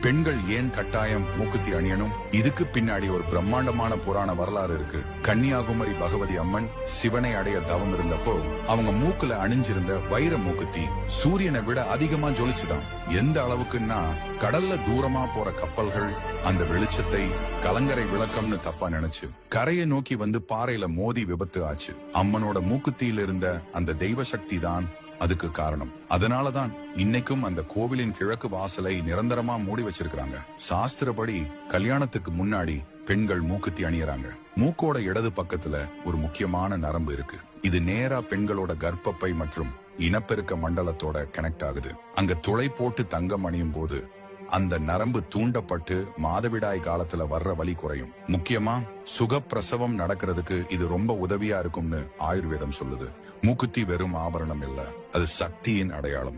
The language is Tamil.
பெண்கள் ஏன் கட்டாயம் மூக்குத்தி அணியணும்? இதுக்கு பின்னாடி ஒரு பிரம்மாண்டமான புராண வரலாறு இருக்கு. கன்னியாகுமரி பகவதி அம்மன் சிவனை அடைய தவம் இருந்தப்போ அவங்க மூக்குல அணிஞ்சிருந்த வைர மூக்குத்தி சூரியனை விட அதிகமா ஜொலிச்சுதான். எந்த அளவுக்குன்னா கடல்ல தூரமா போற கப்பல்கள் அந்த வெளிச்சத்தை கலங்கரை விளக்கம்னு தப்பா நினைச்சு கரையை நோக்கி வந்து பாறையில மோதி விபத்து ஆச்சு. அம்மனோட மூக்குத்தியில் இருந்த அந்த தெய்வ சக்தி தான் அதுக்கு காரணம். அதனாலதான் இன்னைக்கும் அந்த கோவிலின் கிழக்கு வாசலை நிரந்தரமா மூடி வச்சிருக்காங்க. சாஸ்திரப்படி கல்யாணத்துக்கு முன்னாடி பெண்கள் மூக்குத்தி அணியறாங்க. மூக்கோட இடது பக்கத்துல ஒரு முக்கியமான நரம்பு இருக்கு. இது நேரா பெண்களோட கர்ப்பப்பை மற்றும் இனப்பெருக்க மண்டலத்தோட கனெக்ட் ஆகுது. அங்க துளை போட்டு தங்கம் அணியும் போது அந்த நரம்பு தூண்டப்பட்டு மாதவிடாய் காலத்துல வர்ற வலி குறையும். முக்கியமா சுகப்பிரசவம் நடக்கிறதுக்கு இது ரொம்ப உதவியா இருக்கும்னு ஆயுர்வேதம் சொல்லுது. மூக்குத்தி வெறும் ஆபரணம் இல்ல, அது சக்தியின் அடையாளம்.